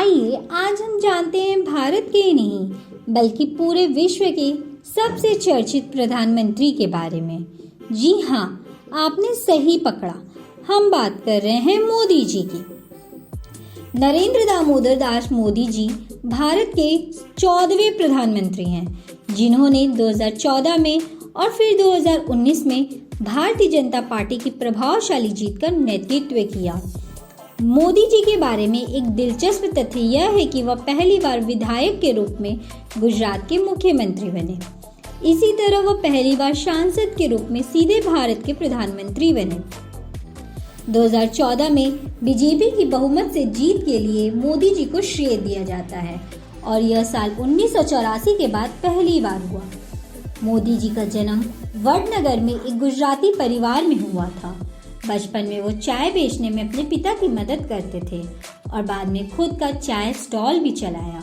आइए आज हम जानते हैं भारत के ही नहीं बल्कि पूरे विश्व के सबसे चर्चित प्रधानमंत्री के बारे में। जी हाँ, आपने सही पकड़ा, हम बात कर रहे हैं मोदी जी की। नरेंद्र दामोदर दास मोदी जी भारत के 14वें प्रधानमंत्री हैं, जिन्होंने 2014 में और फिर 2019 में भारतीय जनता पार्टी की प्रभावशाली जीत का नेतृत्व किया। मोदी जी के बारे में एक दिलचस्प तथ्य यह है कि वह पहली बार विधायक के रूप में गुजरात के मुख्यमंत्री बने। इसी तरह वह पहली बार सांसद के रूप में सीधे भारत के प्रधानमंत्री बने। 2014 में बीजेपी की बहुमत से जीत के लिए मोदी जी को श्रेय दिया जाता है और यह साल 1984 के बाद पहली बार हुआ। मोदी जी का जन्म वडनगर में एक गुजराती परिवार में हुआ था। बचपन में वो चाय बेचने में अपने पिता की मदद करते थे और बाद में खुद का चाय स्टॉल भी चलाया।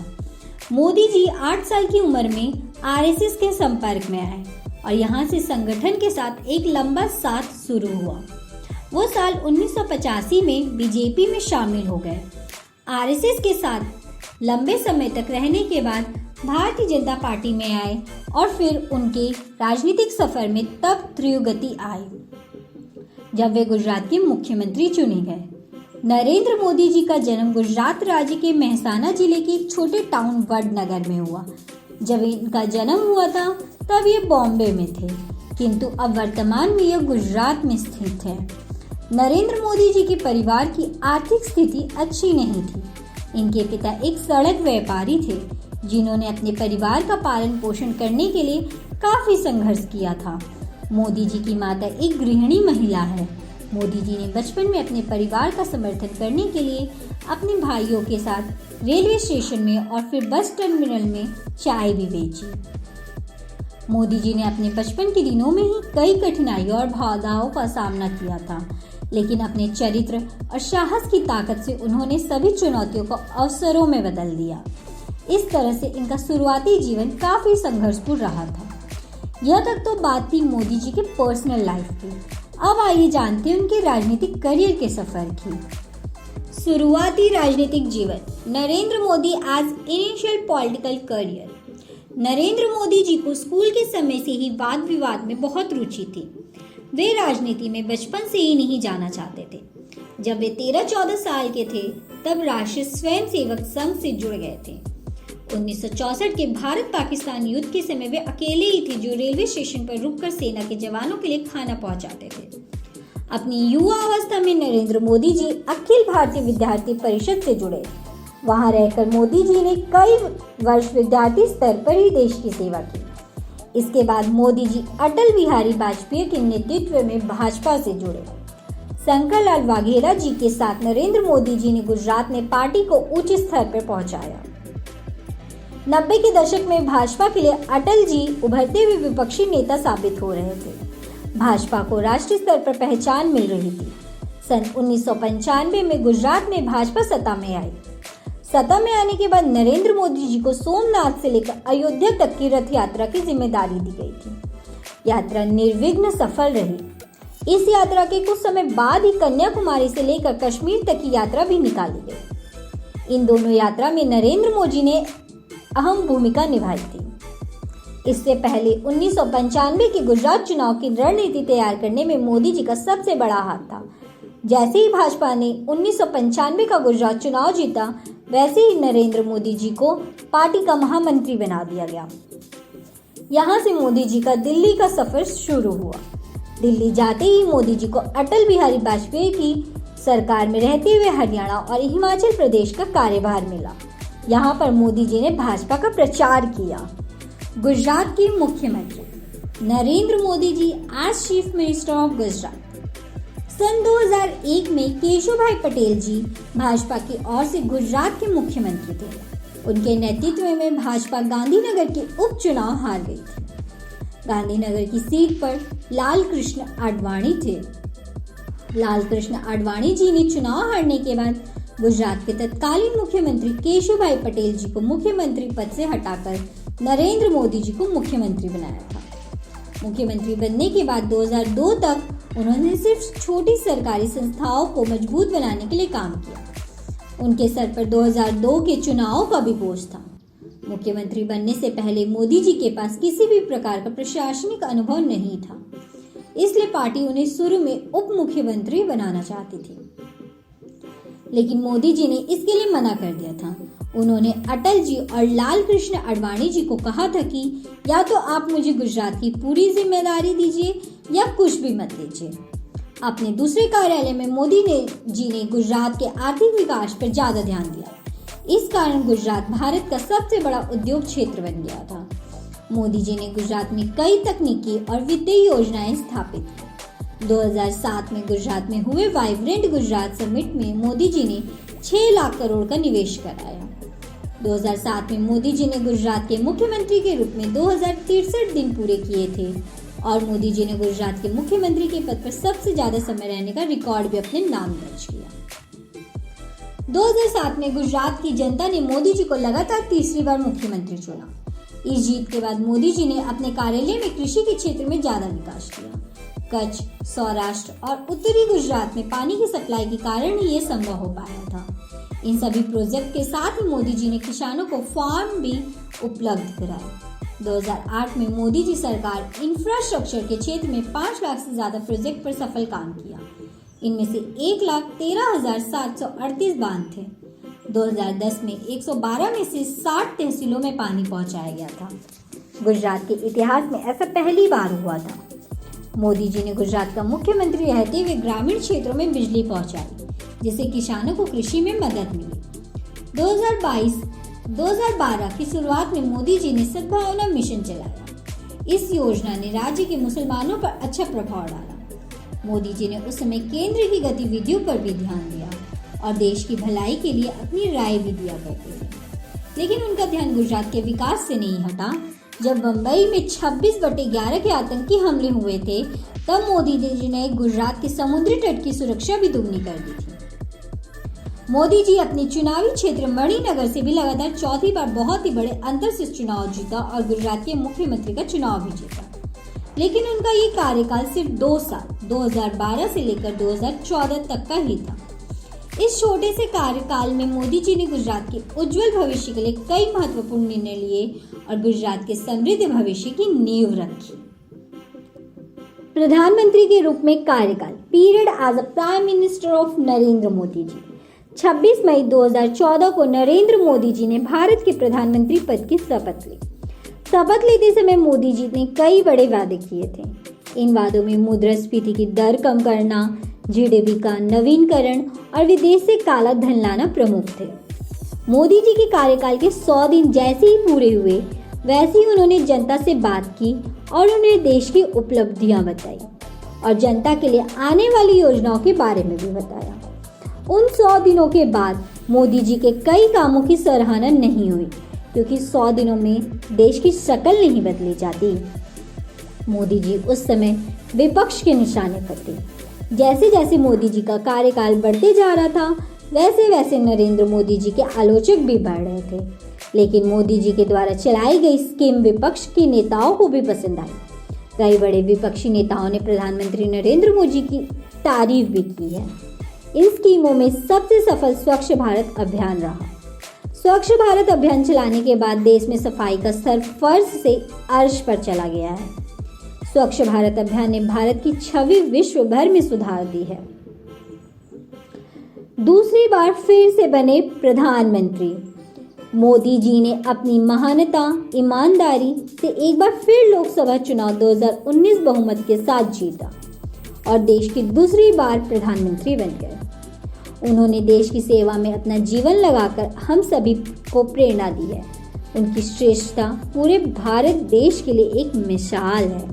मोदी जी 8 साल की उम्र में आरएसएस के संपर्क में आए और यहाँ से संगठन के साथ एक लंबा साथ शुरू हुआ। वो साल 1985 में बीजेपी में शामिल हो गए। आरएसएस के साथ लंबे समय तक रहने के बाद भारतीय जनता पार्टी में आए और फिर उनके राजनीतिक सफर में तब तीव्र आई जब वे गुजरात के मुख्यमंत्री चुने गए। नरेंद्र मोदी जी का जन्म गुजरात राज्य के मेहसाना जिले के एक छोटे टाउन वडनगर में हुआ। जब इनका जन्म हुआ था तब ये बॉम्बे में थे, किंतु अब वर्तमान में यह गुजरात में स्थित है। नरेंद्र मोदी जी के परिवार की आर्थिक स्थिति अच्छी नहीं थी। इनके पिता एक सड़क व्यापारी थे, जिन्होंने अपने परिवार का पालन पोषण करने के लिए काफी संघर्ष किया था। मोदी जी की माता एक गृहिणी महिला है। मोदी जी ने बचपन में अपने परिवार का समर्थन करने के लिए अपने भाइयों के साथ रेलवे स्टेशन में और फिर बस टर्मिनल में चाय भी बेची। मोदी जी ने अपने बचपन के दिनों में ही कई कठिनाइयों और बाधाओं का सामना किया था, लेकिन अपने चरित्र और साहस की ताकत से उन्होंने सभी चुनौतियों को अवसरों में बदल दिया। इस तरह से इनका शुरुआती जीवन काफी संघर्षपूर्ण रहा था। यह तक तो बात थी मोदी जी के पर्सनल लाइफ की। अब आइए जानते हैं उनके राजनीतिक करियर के सफर की। शुरुआती राजनीतिक जीवन। Narendra Modi as initial political career. Narendra Modi ji को स्कूल के समय से ही वाद विवाद में बहुत रुचि थी। वे राजनीति में बचपन से ही नहीं जाना चाहते थे। जब वे 13-14 साल के थे तब राष्ट्रीय स्वयंसेवक संघ से जुड़ गए थे। 1964 के भारत पाकिस्तान युद्ध के समय वे अकेले ही थे जो रेलवे स्टेशन पर रुककर सेना के जवानों के लिए खाना पहुंचाते थे। अपनी युवा अवस्था में नरेंद्र मोदी जी अखिल भारतीय विद्यार्थी परिषद से जुड़े। वहां रहकर मोदी जी ने कई वर्ष विद्यार्थी स्तर पर ही देश की सेवा की। इसके बाद मोदी जी अटल बिहारी वाजपेयी के नेतृत्व में भाजपा से जुड़े। शंकर लाल वाघेला जी के साथ नरेंद्र मोदी जी ने गुजरात में पार्टी को उच्च स्तर पर पहुंचाया। 90 के दशक में भाजपा के लिए अटल जी उभरते हुए विपक्षी नेता साबित हो रहे थे। भाजपा को राष्ट्रीय स्तर पर पहचान मिल रही थी। सन 1995 में गुजरात में भाजपा सत्ता में आई। सत्ता में आने के बाद नरेंद्र मोदी जी को सोमनाथ से लेकर अयोध्या तक की रथ यात्रा की जिम्मेदारी दी गई थी। यात्रा निर्विघ्न सफल रही। इस यात्रा के कुछ समय बाद ही कन्याकुमारी से लेकर कश्मीर तक की यात्रा भी निकाली गई। इन दोनों यात्रा में नरेंद्र मोदी ने अहम भूमिका निभाई थी। इससे पहले 1995 के गुजरात चुनाव की रणनीति तैयार करने में मोदी जी का सबसे बड़ा हाथ था। जैसे ही भाजपा ने 1995 का गुजरात चुनाव जीता, वैसे ही नरेंद्र मोदी जी को पार्टी का महामंत्री बना दिया गया। यहाँ से मोदी जी का दिल्ली का सफर शुरू हुआ। दिल्ली जाते ही मोदी जी को अटल बिहारी वाजपेयी की सरकार में रहते हुए हरियाणा और हिमाचल प्रदेश का कार्यभार मिला। यहाँ पर मोदी जी ने भाजपा का प्रचार किया। गुजरात के मुख्यमंत्री। Narendra Modi ji as chief minister of Gujarat. सन 2001 में केशुभाई पटेल जी भाजपा की ओर से गुजरात के मुख्यमंत्री थे। उनके नेतृत्व में भाजपा गांधीनगर के उपचुनाव हार गई थी। गांधीनगर की सीट पर लाल कृष्ण आडवाणी थे। लाल कृष्ण आडवाणी जी ने चुनाव हारने के बाद गुजरात के तत्कालीन मुख्यमंत्री केशुभाई पटेल जी को मुख्यमंत्री पद से हटाकर नरेंद्र मोदी जी को मुख्यमंत्री बनाया था। मुख्यमंत्री बनने के बाद 2002 तक उन्होंने सिर्फ छोटी सरकारी संस्थाओं को मजबूत बनाने के लिए काम किया। उनके सर पर 2002 के चुनाव का भी बोझ था। मुख्यमंत्री बनने से पहले मोदी जी के पास किसी भी प्रकार का प्रशासनिक अनुभव नहीं था, इसलिए पार्टी उन्हें शुरू में उप मुख्यमंत्री बनाना चाहती थी, लेकिन मोदी जी ने इसके लिए मना कर दिया था। उन्होंने अटल जी और लाल कृष्ण आडवाणी जी को कहा था कि या तो आप मुझे गुजरात की पूरी जिम्मेदारी दीजिए या कुछ भी मत दीजिए। अपने दूसरे कार्यालय में मोदी जी ने गुजरात के आर्थिक विकास पर ज्यादा ध्यान दिया। इस कारण गुजरात भारत का सबसे बड़ा उद्योग क्षेत्र बन गया था। मोदी जी ने गुजरात में कई तकनीकी और वित्तीय योजनाएं स्थापित की। 2007 में गुजरात में हुए वाइब्रेंट गुजरात समिट में मोदी जी ने 6 लाख करोड़ का निवेश कराया। 2007 में मोदी जी ने गुजरात के मुख्यमंत्री के रूप में 2063 दिन पूरे किए थे और मोदी जी ने गुजरात के मुख्यमंत्री के पद पर सबसे ज्यादा समय रहने का रिकॉर्ड भी अपने नाम दर्ज किया। 2007 में गुजरात की जनता ने मोदी जी को लगातार तीसरी बार मुख्यमंत्री चुना। इस जीत के बाद मोदी जी ने अपने कार्यालय में कृषि के क्षेत्र में ज्यादा विकास किया। कच्छ, सौराष्ट्र और उत्तरी गुजरात में पानी की सप्लाई के कारण ही ये संभव हो पाया था। इन सभी प्रोजेक्ट के साथ ही मोदी जी ने किसानों को फार्म भी उपलब्ध कराया। 2008 में मोदी जी सरकार इंफ्रास्ट्रक्चर के क्षेत्र में 5 लाख से ज्यादा प्रोजेक्ट पर सफल काम किया। इनमें से 1,13,738 बांध थे। 2010 में 112 में से 60 तहसीलों में पानी पहुंचाया गया था। गुजरात के इतिहास में ऐसा पहली बार हुआ था। मोदी जी ने गुजरात का मुख्यमंत्री रहते हुए ग्रामीण क्षेत्रों में बिजली पहुंचाई, जिससे किसानों को कृषि में मदद मिली। 2012 की शुरुआत में मोदी जी ने सद्भावना मिशन चलाया। इस योजना ने राज्य के मुसलमानों पर अच्छा प्रभाव डाला। मोदी जी ने उस समय केंद्र की गतिविधियों पर भी ध्यान दिया और देश की भलाई के लिए अपनी राय भी दिया करते थे, लेकिन उनका ध्यान गुजरात के विकास से नहीं हटा। जब मुंबई में 26/11 के आतंकी हमले हुए थे, तब मोदी जी ने गुजरात के समुद्री तट की सुरक्षा भी दुगनी कर दी थी। मोदी जी अपने चुनावी क्षेत्र मणिनगर से भी लगातार चौथी बार बहुत ही बड़े अंतर से चुनाव जीता और गुजरात के मुख्यमंत्री का चुनाव भी जीता, लेकिन उनका ये कार्यकाल सिर्फ 2 साल 2012 से लेकर 2014 तक का ही था। इस छोटे से कार्यकाल में मोदी जी ने गुजरात के उज्जवल भविष्य के लिए कई महत्वपूर्ण निर्णय लिए और गुजरात के समृद्ध भविष्य की नींव रखी। प्रधानमंत्री के रूप में कार्यकाल period as a prime minister of Narendra Modi ji. 26 मई 2014 को नरेंद्र मोदी जी ने भारत के प्रधानमंत्री पद की शपथ ली। शपथ लेते समय मोदी जी ने कई बड़े वादे किए थे। इन वादों में मुद्रास्फीति की दर कम करना, जीडीपी का नवीनीकरण और विदेश से काला धन लाना प्रमुख थे। मोदी जी के कार्यकाल के 100 दिन जैसे ही पूरे हुए, वैसे ही उन्होंने जनता से बात की और उन्हें देश की उपलब्धियां बताई और जनता के लिए आने वाली योजनाओं के बारे में भी बताया। उन 100 दिनों के बाद मोदी जी के कई कामों की सराहना नहीं हुई, क्योंकि 100 दिनों में देश की शक्ल नहीं बदली जाती। मोदी जी उस समय विपक्ष के निशाने पर थे। जैसे जैसे मोदी जी का कार्यकाल बढ़ते जा रहा था, वैसे वैसे नरेंद्र मोदी जी के आलोचक भी बढ़ रहे थे, लेकिन मोदी जी के द्वारा चलाई गई स्कीम विपक्ष के नेताओं को भी पसंद आई। कई बड़े विपक्षी नेताओं ने प्रधानमंत्री नरेंद्र मोदी की तारीफ भी की है। इन स्कीमों में सबसे सफल स्वच्छ भारत अभियान रहा। स्वच्छ भारत अभियान चलाने के बाद देश में सफाई का स्तर फर्श से अर्श पर चला गया है। स्वच्छ भारत अभियान ने भारत की छवि विश्व भर में सुधार दी है। दूसरी बार फिर से बने प्रधानमंत्री मोदी जी ने अपनी महानता, ईमानदारी से एक बार फिर लोकसभा चुनाव 2019 बहुमत के साथ जीता और देश की दूसरी बार प्रधानमंत्री बन गए। उन्होंने देश की सेवा में अपना जीवन लगाकर हम सभी को प्रेरणा दी है। उनकी श्रेष्ठता पूरे भारत देश के लिए एक मिसाल है।